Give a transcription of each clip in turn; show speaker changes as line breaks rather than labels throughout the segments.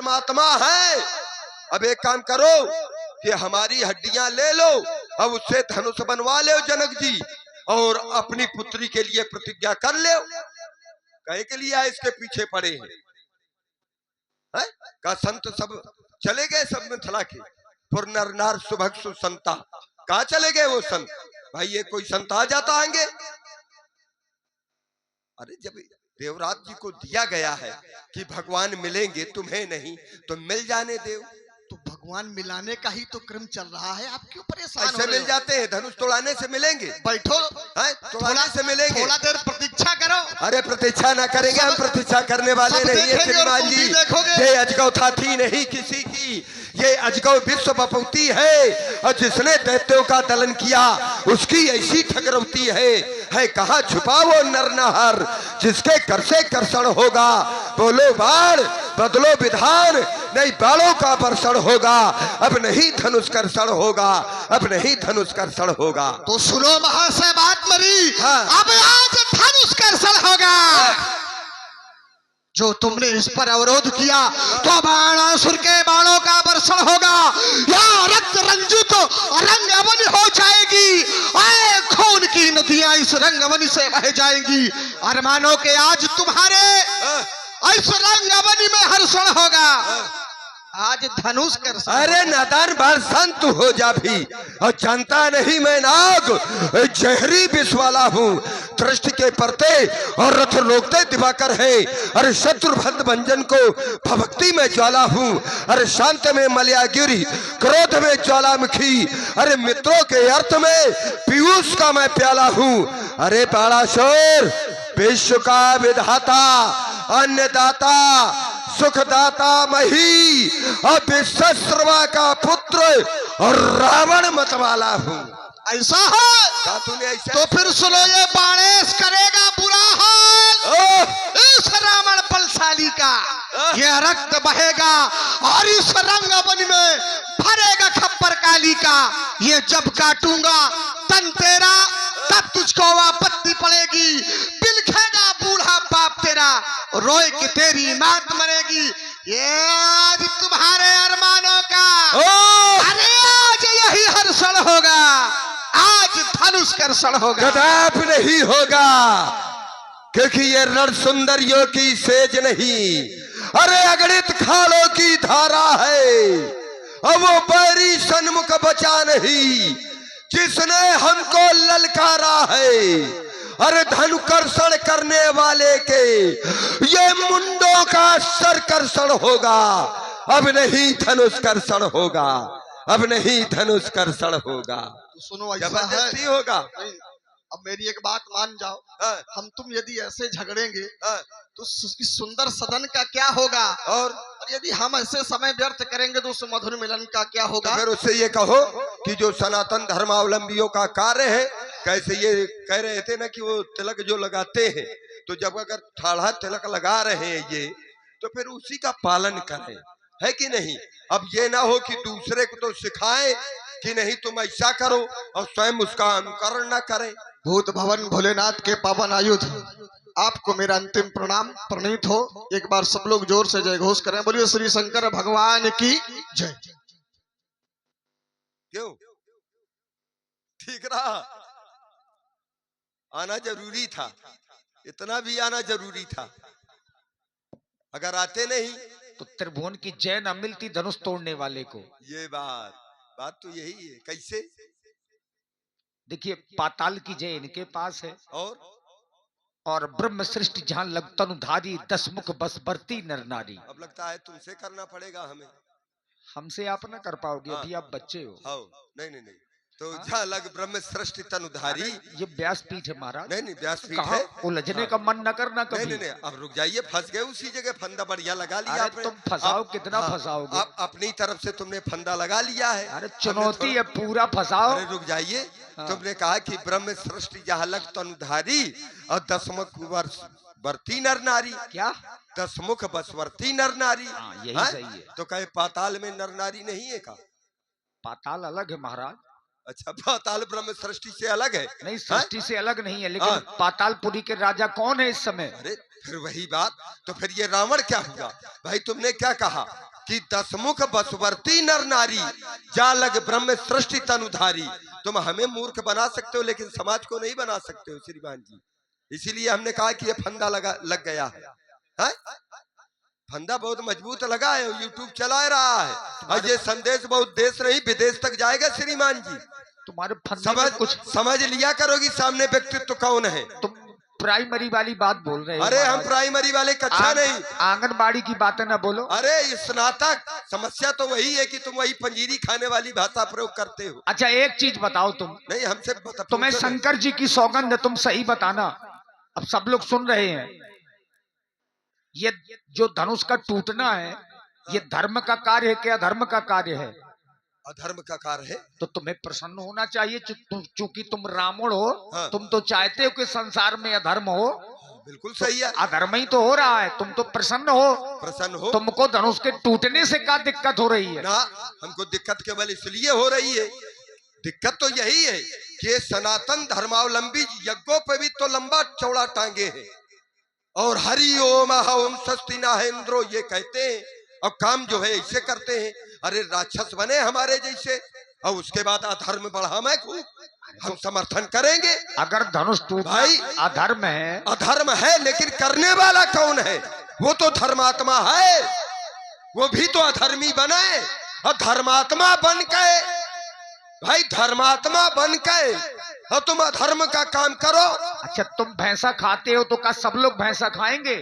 परमात्मा है। अब एक काम करो कि हमारी हड्डियां ले लो, अब उससे धनुष बनवा लो जनक जी, और अपनी पुत्री के लिए प्रतिज्ञा कर लो। कहे के लिए इसके पीछे पड़े हैं? का संत सब चले गए, सब में थला के पुर नर नार सुभग सुसंता, कहाँ चले गए वो संत? भाई ये कोई संत आ जाता आएंगे? अरे जब देवराज जी को दिया गया है कि भगवान मिलेंगे, तुम्हें नहीं तो मिल जाने देव।
तो भगवान मिलाने का ही तो क्रम चल रहा है, आप क्यों परेशान
ऐसे मिल जाते हैं, धनुष तोड़ाने से मिलेंगे?
बैठो,
तोड़ाने से मिलेंगे?
थोड़ा देर प्रतीक्षा करो।
अरे प्रतीक्षा ना करेंगे, हम प्रतीक्षा करने वाले नहीं है श्रीमान जी। ये अजगौ था थी नहीं किसी की, ये अजगौ विश्व बपौती है, और जिसने दैत्यों का दलन किया उसकी ऐसी ठगरौती है कहा छुपा वो नरनहर, जिसके कर से कर्षण होगा। बोलो बाण बदलो विधान, नहीं बाणों का वर्षण होगा, अब नहीं धनुष कर्षण होगा, अब नहीं धनुष कर्षण होगा।
तो सुनो महाशय बात मरी,
हाँ।
अब आज धनुष कर्षण होगा। जो तुमने इस पर अवरोध किया तो बाणासुर के बाणों का वर्षण होगा, या रक्त रंजित रंग अवनी हो जाएगी, खून की नदियां इस रंग अवनी से बह जाएंगी। अरमानों के आज तुम्हारे इस रंग अवनी में हर्षण होगा। आज धनुष कर।
अरे नादान बार संत हो जा भी, और जानता नहीं मैं नाग जहरी विष वाला हूँ, दृष्टि के परते और रथ रोकते दिवाकर है। अरे शत्रुभद्र भंजन को भक्ति में ज्वाला हूँ, अरे शांत में मलयागिरी, क्रोध में ज्वालामुखी, अरे मित्रों के अर्थ में पीयूष का मैं प्याला हूँ। अरे बाणासुर विश्व का विधाता, अन्नदाता, सुखदाता मही, और विश्वश्रवा का पुत्र और रावण मतवाला हूँ।
ऐसा है
तूने ऐसा?
तो फिर सुनो, ये बाणेश करेगा बुरा हाल इस रावण बलशाली का। ये रक्त बहेगा और इस रंग अवनी में भरेगा खप्पर काली का। ये जब काटूंगा तन तेरा, तब तुझको आपत्ति पड़ेगी। बिलखेगा बूढ़ा बाप तेरा, रोए कि तेरी मात मरेगी। ये आज तुम्हारे अरमानों का, अरे आज यही हर्षण होगा, आज धनुष कर्षण होगा।
कदापि नहीं होगा, क्योंकि ये रण सुंदरियों की सेज नहीं, अरे अगणित खालों की धारा है। अब वो बैरी सन्मुख बचा नहीं, जिसने हमको ललकारा है। अरे धनु कर्षण करने वाले के ये मुंडों का सर कर्षण होगा, अब नहीं धनुष कर्षण होगा, अब नहीं धनुष कर्षण होगा।
तो सुनो,
जबरदस्ती होगा।
अब मेरी एक बात मान जाओ, हम तुम यदि ऐसे झगड़ेंगे तो इस सुंदर सदन का क्या होगा, और यदि हम ऐसे समय व्यर्थ करेंगे तो उस मधुर मिलन का क्या होगा।
तो फिर उससे ये कहो कि जो सनातन धर्मावलंबियों का कार्य है, कैसे ये कह रहे थे ना कि वो तिलक जो लगाते हैं, तो जब अगर ठाढ़ा तिलक लगा रहे हैं ये, तो फिर उसी का पालन करें, है कि नहीं। अब ये ना हो कि दूसरे को तो सिखाएं कि नहीं तुम ऐसा करो और स्वयं उसका अनुकरण ना करें।
भूत भवन भोलेनाथ के पावन आयुध, आपको मेरा अंतिम प्रणाम, प्रणीत हो। एक बार सब लोग जोर से जय घोष करें, बोलिए श्री शंकर भगवान की जय।
क्यों ठीक रहा? आना जरूरी था, इतना भी आना जरूरी था। अगर आते नहीं
तो त्रिभुवन की जय न मिलती धनुष तोड़ने वाले को।
ये बात तो यही है। कैसे?
देखिए, पाताल की जय इनके पास है,
और
ब्रह्म सृष्टि जहां लग तनुधारी, 10 मुख बस बरती नर नारी।
अब लगता है तुमसे करना पड़ेगा हमें,
हमसे आप ना कर पाओगे, अभी आप बच्चे हो।
नहीं, तो जहाँ लग ब्रह्म सृष्टि तनुधारी,
ये व्यासपीठ है महाराज।
नहीं व्यासपीठ
है, उलझने का मन न करना कभी।
नहीं, अब रुक जाइए, फंस गए उसी जगह, फंदा बढ़िया लगा लिया आपने।
तुम फंसाओ, कितना फंसाओगे?
अपनी तरफ से तुमने फंदा लगा लिया है।
अरे चुनौती है, पूरा फंसाओ।
अरे रुक जाइए, तुमने कहा कि ब्रह्म सृष्टि जहाँ लग तनुधारी और 10 मुख बरती नर नारी।
क्या
10 मुख बसवर्ती नर नारी?
यही सही है।
तो कहे पाताल में नर नारी नहीं है का?
पाताल अलग है महाराज।
अच्छा, पाताल ब्रह्म सृष्टि से अलग है?
नहीं, सृष्टि से अलग नहीं है, लेकिन पातालपुरी के राजा कौन है इस समय?
अरे फिर वही बात, तो फिर ये रावण क्या हुआ? भाई तुमने क्या कहा कि दसमुख बसवर्ती नर नारी जालग ब्रह्म सृष्टि तनुधारी। तुम हमें मूर्ख बना सकते हो लेकिन समाज को नहीं बना सकते हो श्रीमान जी। इसीलिए हमने कहा कि ये फंदा लग गया है? फंदा बहुत मजबूत लगा है, यूट्यूब चला रहा है और ये संदेश बहुत देश नहीं विदेश तक जाएगा श्रीमान जी।
तुम्हारे फंदे में कुछ
समझ लिया करोगी सामने व्यक्तित्व कौन है।
तुम प्राइमरी वाली बात बोल रहे हो।
अरे हम प्राइमरी वाले कक्षा नहीं,
आंगनबाड़ी की बातें ना बोलो।
अरे स्नातक। समस्या तो वही है कि तुम वही पंजीरी खाने वाली भाषा प्रयोग करते हो।
अच्छा एक चीज बताओ, तुम
नहीं हमसे
तुम्हें शंकर जी की सौगंध, तुम सही बताना। अब सब लोग सुन रहे हैं, ये जो धनुष का टूटना है ये धर्म का कार्य है क्या अधर्म का कार्य है?
अधर्म का कार्य है।
तो तुम्हें प्रसन्न होना चाहिए चूंकि तुम रावण हो।
हाँ।
तुम तो चाहते हो कि संसार में अधर्म हो।
बिल्कुल सही है।
अधर्म ही तो हो रहा है, तुम तो प्रसन्न हो।
प्रसन्न हो।
तुमको धनुष के टूटने से क्या दिक्कत हो रही है?
ना, हमको दिक्कत केवल इसलिए हो रही है, दिक्कत तो यही है कि सनातन धर्मावलंबी यज्ञों पे भी तो लंबा चौड़ा टांगे हैं और हरि ओम ओम स्वस्ति ना है इंद्रो ये कहते हैं और काम जो है ऐसे करते हैं। अरे राक्षस बने हमारे जैसे और उसके बाद अधर्म बढ़ा मैं खूब, हम समर्थन करेंगे।
अगर धनुष टूट
भाई
अधर्म है,
अधर्म है लेकिन करने वाला कौन है? वो तो धर्मात्मा है, वो भी तो अधर्मी बने और धर्मात्मा बन के, भाई धर्मात्मा बन के और तुम अधर्म का काम करो।
अच्छा तुम भैंसा खाते हो तो क्या सब लोग भैंसा खाएंगे?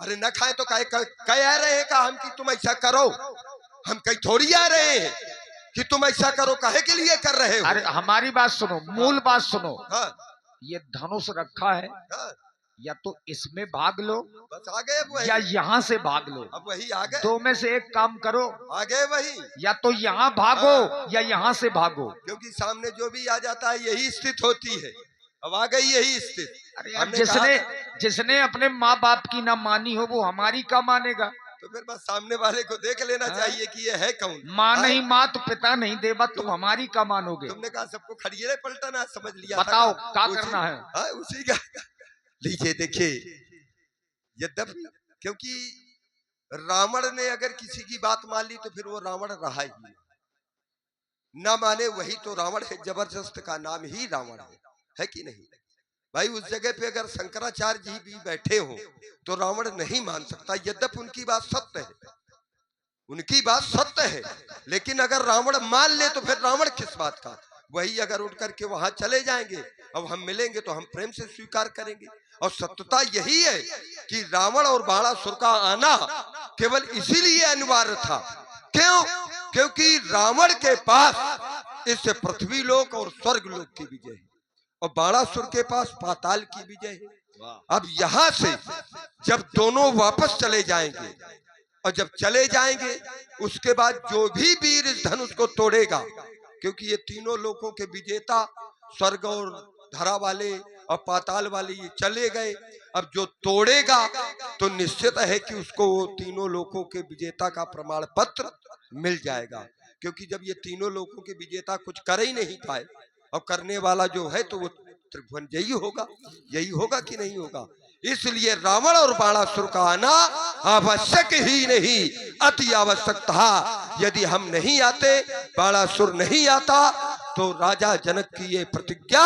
अरे न खाए तो कह रहे हैं का हम कि तुम ऐसा करो, हम कहीं थोड़ी आ रहे हैं कि तुम ऐसा करो, काहे के लिए कर रहे हो?
अरे हमारी बात सुनो, मूल बात सुनो।
हाँ,
ये धनुष रखा है,
हाँ,
या तो इसमें भाग लो
बस आ गए वही।
या यहाँ से भाग लो।
अब वही आ गए,
दो में से एक काम करो,
आ गए वही।
या तो यहाँ भागो या यहाँ से भागो।
क्योंकि सामने जो भी आ जाता है यही स्थिति होती है। अब आ गई यही स्थिति।
अरे यार जिसने अपने माँ बाप की ना मानी हो वो हमारी क्या मानेगा?
तो फिर बस सामने वाले को देख लेना चाहिए कि ये है कौन।
माँ नहीं माँ तो पिता नहीं देवा, तुम हमारी क्या मानोगे?
तुमने कहा सबको खड़िए पलटाना, समझ लिया।
बताओ क्या करना है?
हाँ उसी का लीजिए देखिए। यद्यपि क्योंकि रावण ने अगर किसी की बात मान ली तो फिर वो रावण रहा ही ना माने वही तो रावण है, जबरदस्त का नाम ही रावण है कि नहीं भाई? उस जगह पे अगर शंकराचार्य जी भी बैठे हो तो रावण नहीं मान सकता, यद्यपि उनकी बात सत्य है, उनकी बात सत्य है, लेकिन अगर रावण मान ले तो फिर रावण किस बात का? वही अगर उठ करके वहां चले जाएंगे, अब हम मिलेंगे तो हम प्रेम से स्वीकार करेंगे। और सत्यता यही है कि रावण और बाणासुर का आना केवल इसीलिए अनिवार्य था। क्यों? क्योंकि रावण के पास इस पृथ्वी लोक और स्वर्ग लोक की विजय है और बाणासुर के पास पाताल की विजय है। अब यहां से जब दोनों वापस चले जाएंगे और जब चले जाएंगे उसके बाद जो भी वीर इस धनुष को तोड़ेगा, क्योंकि ये तीनों लोकों के विजेता स्वर्ग और धरा वाले और पाताल वाले ये चले गए, अब जो तोड़ेगा तो निश्चित है कि उसको वो तीनों लोकों के विजेता का प्रमाण पत्र मिल जाएगा। क्योंकि जब ये तीनों लोकों के विजेता कुछ कर ही नहीं पाए और करने वाला जो है तो वो त्रिभुवन यही होगा, यही होगा कि नहीं होगा? इसलिए रावण और बाणासुर का आना आवश्यक ही नहीं, अति आवश्यक था। यदि हम नहीं आते, बाणासुर नहीं आता तो राजा जनक की ये प्रतिज्ञा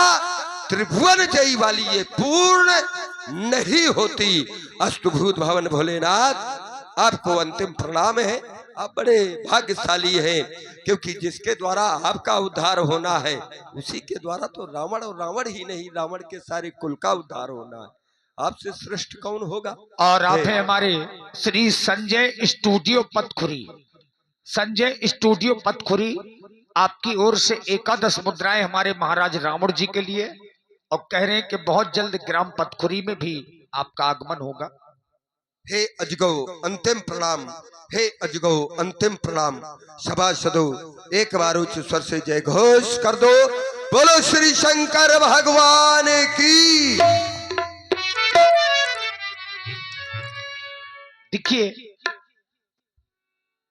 त्रिभुवन जयी वाली ये पूर्ण नहीं होती। अष्टभूत भवन भोलेनाथ आपको अंतिम प्रणाम है। आप बड़े भाग्यशाली हैं क्योंकि जिसके द्वारा आपका उद्धार होना है उसी के द्वारा तो रावण और रावण ही नहीं, रावण के सारे कुल का उद्धार होना है। आपसे श्रेष्ठ कौन होगा?
और आप है हमारे श्री संजय स्टूडियो पतखुरी। संजय स्टूडियो पतखुरी आपकी ओर से 11 मुद्राएं हमारे महाराज रावण जी के लिए, और कह रहे हैं कि बहुत जल्द ग्राम पतखुरी में भी आपका आगमन होगा।
हे अजगो अंतिम प्रणाम, हे अजगो अंतिम प्रणाम। सभासदों एक बार उच्च स्वर से जय घोष कर दो। बोलो श्री शंकर भगवान की।
देखिए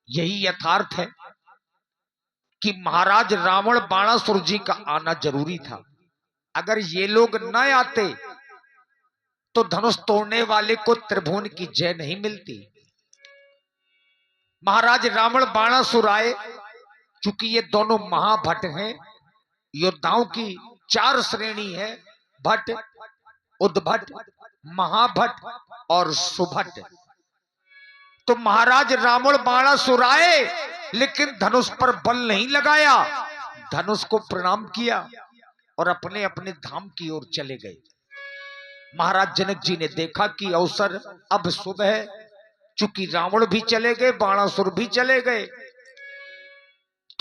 यही यथार्थ है कि महाराज रावण बाणासुर जी का आना जरूरी था। अगर ये लोग न आते तो धनुष तोड़ने वाले को त्रिभुवन की जय नहीं मिलती। महाराज रावण बाणासुर आए। चूंकि ये दोनों महाभट हैं, योद्धाओं की 4 श्रेणी है, भट, उद्भट, महाभट और सुभट। तो महाराज रावण बाणासुर आए, लेकिन धनुष पर बल नहीं लगाया, धनुष को प्रणाम किया और अपने अपने धाम की ओर चले गए। महाराज जनक जी ने देखा कि अवसर अब शुभ है। चूंकि रावण भी चले गए, बाणासुर भी चले गए,